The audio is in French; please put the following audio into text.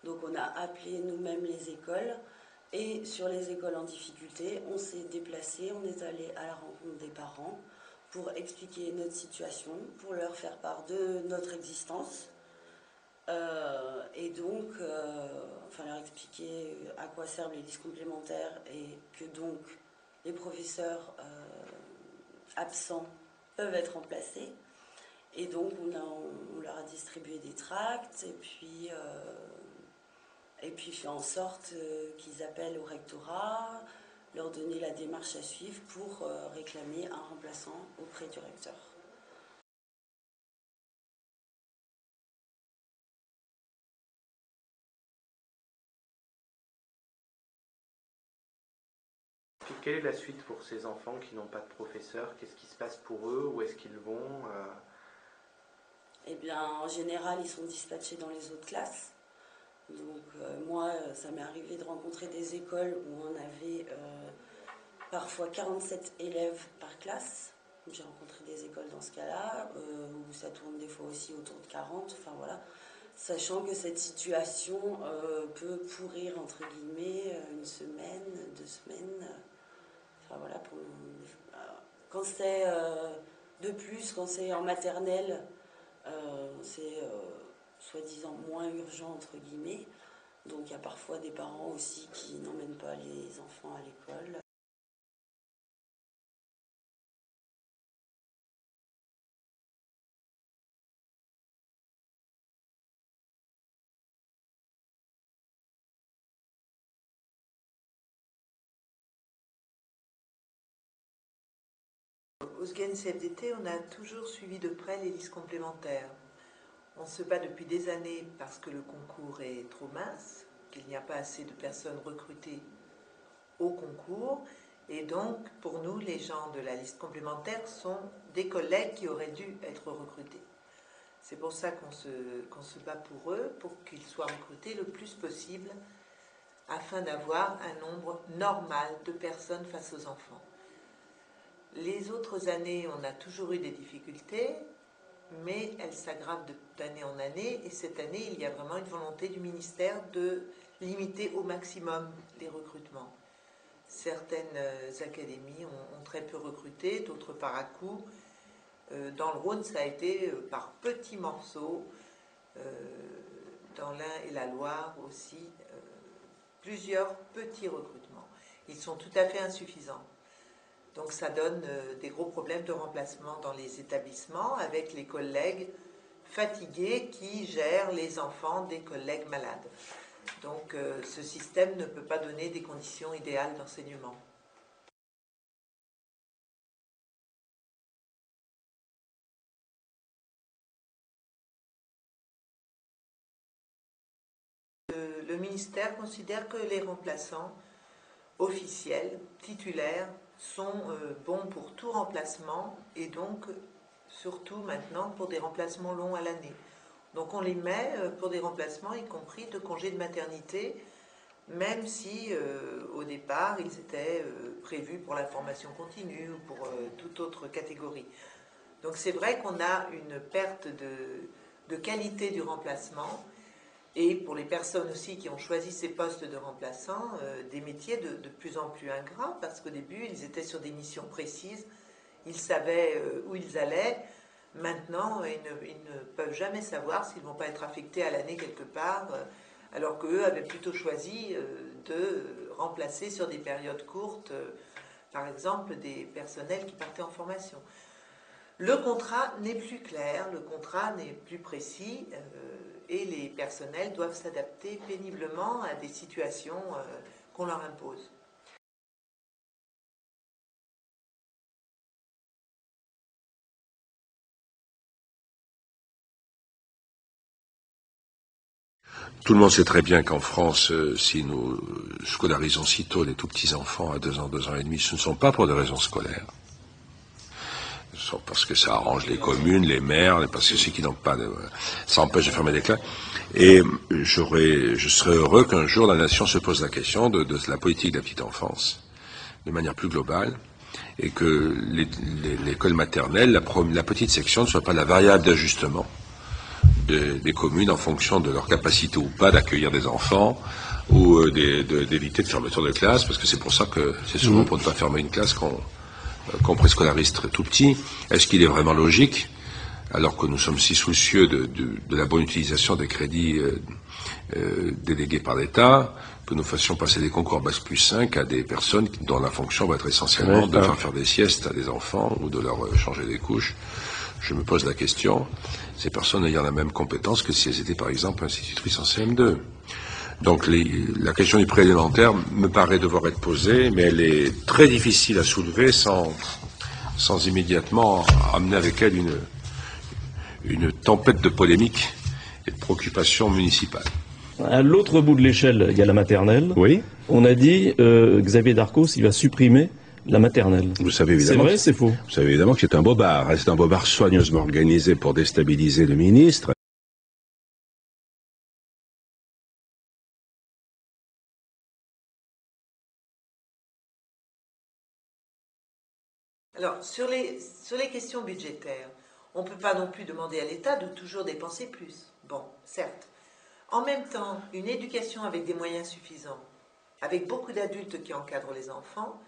Donc on a appelé nous-mêmes les écoles, et sur les écoles en difficulté, on s'est déplacé, on est allé à la rencontre des parents pour expliquer notre situation, pour leur faire part de notre existence, et donc leur expliquer à quoi servent les listes complémentaires et que donc les professeurs absents peuvent être remplacés. Et donc on leur a distribué des tracts et puis fait en sorte qu'ils appellent au rectorat, leur donner la démarche à suivre pour réclamer un remplaçant auprès du recteur. Puis quelle est la suite pour ces enfants qui n'ont pas de professeur? Qu'est-ce qui se passe pour eux? Où est-ce qu'ils vont? Eh bien, en général, ils sont dispatchés dans les autres classes. Donc moi, ça m'est arrivé de rencontrer des écoles où on avait parfois 47 élèves par classe. J'ai rencontré des écoles dans ce cas-là, où ça tourne des fois aussi autour de 40, enfin voilà. Sachant que cette situation peut pourrir, entre guillemets, une semaine, 2 semaines. Enfin voilà, quand c'est de plus, quand c'est en maternelle, c'est soi-disant moins urgent, entre guillemets. Donc il y a parfois des parents aussi qui n'emmènent pas les enfants à l'école. Au SGEN CFDT, on a toujours suivi de près les listes complémentaires. On se bat depuis des années parce que le concours est trop mince, qu'il n'y a pas assez de personnes recrutées au concours. Et donc, pour nous, les gens de la liste complémentaire sont des collègues qui auraient dû être recrutés. C'est pour ça qu'on se bat pour eux, pour qu'ils soient recrutés le plus possible, afin d'avoir un nombre normal de personnes face aux enfants. Les autres années, on a toujours eu des difficultés, mais elles s'aggravent d'année en année, et cette année, il y a vraiment une volonté du ministère de limiter au maximum les recrutements. Certaines académies ont très peu recruté, d'autres par à-coups. Dans le Rhône, ça a été par petits morceaux. Dans l'Ain et la Loire aussi, plusieurs petits recrutements. Ils sont tout à fait insuffisants. Donc ça donne des gros problèmes de remplacement dans les établissements avec les collègues fatigués qui gèrent les enfants des collègues malades. Donc ce système ne peut pas donner des conditions idéales d'enseignement. Le ministère considère que les remplaçants officiels, titulaires, sont bons pour tout remplacement et donc surtout maintenant pour des remplacements longs à l'année. Donc on les met pour des remplacements, y compris de congés de maternité, même si au départ ils étaient prévus pour la formation continue ou pour toute autre catégorie. Donc c'est vrai qu'on a une perte de qualité du remplacement. Et pour les personnes aussi qui ont choisi ces postes de remplaçants, des métiers de plus en plus ingrats, parce qu'au début, ils étaient sur des missions précises, ils savaient où ils allaient. Maintenant, ils ne peuvent jamais savoir s'ils ne vont pas être affectés à l'année quelque part, alors qu'eux avaient plutôt choisi de remplacer sur des périodes courtes, par exemple, des personnels qui partaient en formation. Le contrat n'est plus clair, le contrat n'est plus précis, et les personnels doivent s'adapter péniblement à des situations qu'on leur impose. Tout le monde sait très bien qu'en France, si nous scolarisons si tôt les tout petits enfants à 2 ans, 2 ans et demi, ce ne sont pas pour des raisons scolaires. Parce que ça arrange les communes, les maires, parce que ceux qui n'ont pas ça empêche de fermer des classes. Et je serais heureux qu'un jour la nation se pose la question de la politique de la petite enfance, de manière plus globale, et que l'école maternelle, la petite section, ne soit pas la variable d'ajustement des communes en fonction de leur capacité ou pas d'accueillir des enfants ou d'éviter de fermeture de classe, parce que c'est pour ça que c'est souvent pour ne pas fermer une classe qu'on préscolarise tout petit. Est-ce qu'il est vraiment logique, alors que nous sommes si soucieux de la bonne utilisation des crédits délégués par l'État, que nous fassions passer des concours Bac plus 5 à des personnes dont la fonction va être essentiellement de faire des siestes à des enfants ou de leur changer des couches? Je me pose la question, ces personnes ayant la même compétence que si elles étaient par exemple institutrices en CM2. Donc la question du préélémentaire me paraît devoir être posée, mais elle est très difficile à soulever sans immédiatement amener avec elle une tempête de polémique et de préoccupations municipales. À l'autre bout de l'échelle, il y a la maternelle. Oui. On a dit, Xavier Darcos, il va supprimer la maternelle. Vous savez C'est évidemment. vrai, c'est faux. Vous savez évidemment que c'est un bobard. C'est un bobard soigneusement organisé pour déstabiliser le ministre. Alors, sur les questions budgétaires, on ne peut pas non plus demander à l'État de toujours dépenser plus. Bon, certes. En même temps, une éducation avec des moyens suffisants, avec beaucoup d'adultes qui encadrent les enfants,